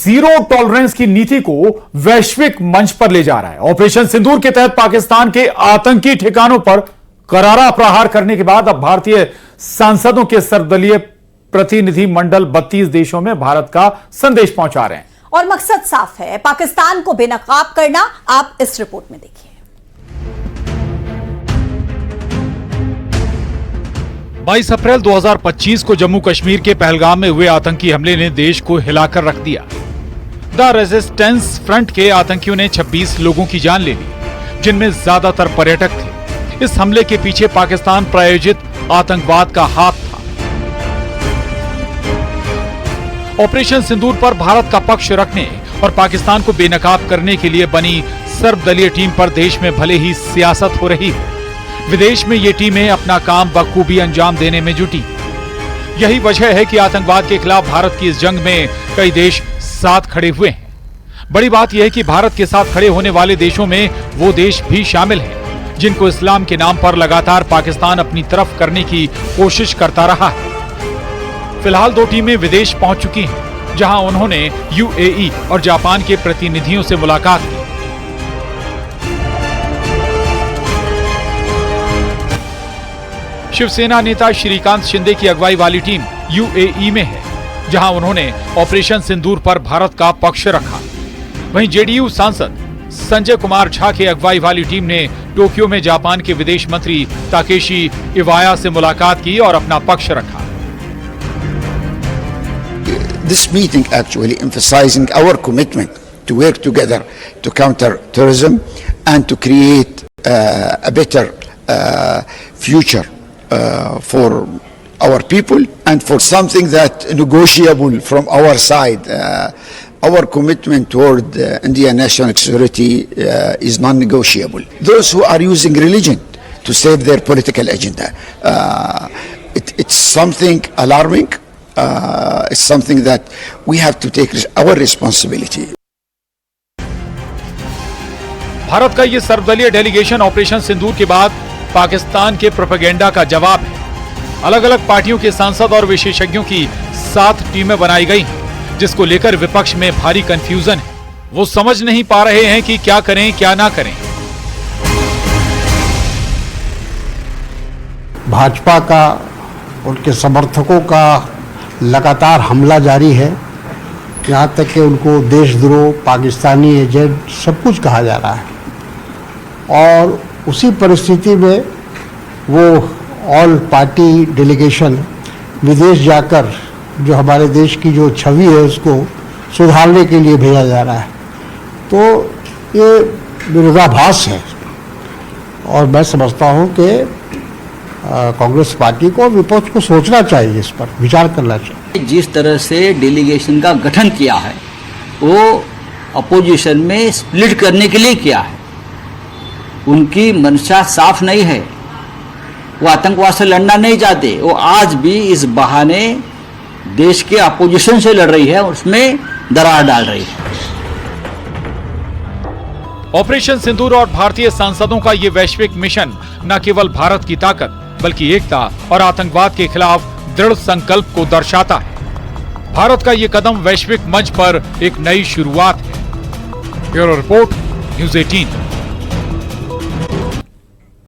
Zero tolerance की नीति को वैश्विक मंच पर ले जा रहा है। ऑपरेशन सिंदूर के तहत पाकिस्तान के आतंकी ठिकानों पर करारा प्रहार करने के बाद अब भारतीय सांसदों के सर्वदलीय प्रतिनिधि मंडल 32 देशों में भारत का संदेश पहुंचा रहे हैं और मकसद साफ है, पाकिस्तान को बेनकाब करना। आप इस रिपोर्ट में देखिए। 22 अप्रैल 2025 को जम्मू कश्मीर के पहलगाम में हुए आतंकी हमले ने देश को हिलाकर रख दिया। द रेजिस्टेंस फ्रंट के आतंकियों ने 26 लोगों की जान ले ली, जिनमें ज्यादातर पर्यटक थे। इस हमले के पीछे पाकिस्तान प्रायोजित आतंकवाद का हाथ था। ऑपरेशन सिंदूर पर भारत का पक्ष रखने और पाकिस्तान को बेनकाब करने के लिए बनी सर्वदलीय टीम पर देश में भले ही सियासत हो रही है, विदेश में ये टीमें अपना काम बखूबी अंजाम देने में जुटी। यही वजह है कि आतंकवाद के खिलाफ भारत की इस जंग में कई देश साथ खड़े हुए हैं। बड़ी बात यह है कि भारत के साथ खड़े होने वाले देशों में वो देश भी शामिल हैं जिनको इस्लाम के नाम पर लगातार पाकिस्तान अपनी तरफ करने की कोशिश करता रहा है। फिलहाल 2 टीमें विदेश पहुंच चुकी हैं, जहां उन्होंने यूएई और जापान के प्रतिनिधियों से मुलाकात की। शिवसेना नेता श्रीकांत शिंदे की अगुवाई वाली टीम यूएई में है, जहां उन्होंने ऑपरेशन सिंदूर पर भारत का पक्ष रखा। वहीं जेडीयू सांसद संजय कुमार झा की अगुवाई वाली टीम ने टोक्यो में जापान के विदेश मंत्री ताकेशी इवाया से मुलाकात की और अपना पक्ष रखा। This meeting actually emphasizing our commitment to work together to counter terrorism and to create a better future for our people and for something that negotiable from our side. Our commitment toward Indian national security is non-negotiable. Those who are using religion to save their political agenda, it's something alarming. It's something that we have to take our responsibility. Bharat का ये सर्वदलीय delegation operation सिंदूर के बाद पाकिस्तान के propaganda का जवाब है। अलग अलग पार्टियों के सांसद और विशेषज्ञों की 7 टीमें बनाई गई हैं, जिसको लेकर विपक्ष में भारी कंफ्यूजन है। वो समझ नहीं पा रहे हैं कि क्या करें क्या ना करें। भाजपा का, उनके समर्थकों का लगातार हमला जारी है। यहाँ तक कि उनको देशद्रोह, पाकिस्तानी एजेंट सब कुछ कहा जा रहा है। और उसी परिस्थिति में वो ऑल पार्टी डेलीगेशन विदेश जाकर जो हमारे देश की जो छवि है उसको सुधारने के लिए भेजा जा रहा है। तो ये विरोधाभास है और मैं समझता हूँ कि कांग्रेस पार्टी को, विपक्ष को सोचना चाहिए, इस पर विचार करना चाहिए। जिस तरह से डेलीगेशन का गठन किया है वो अपोजिशन में स्प्लिट करने के लिए किया है। उनकी मंशा साफ नहीं है, वो आतंकवाद से लड़ना नहीं चाहते। वो आज भी इस बहाने देश के अपोजिशन से लड़ रही है, उसमें दरार डाल रही है। ऑपरेशन सिंदूर और भारतीय सांसदों का ये वैश्विक मिशन न केवल भारत की ताकत बल्कि एकता और आतंकवाद के खिलाफ दृढ़ संकल्प को दर्शाता है। भारत का ये कदम वैश्विक मंच पर एक नई शुरुआत है। Bureau report, news 18।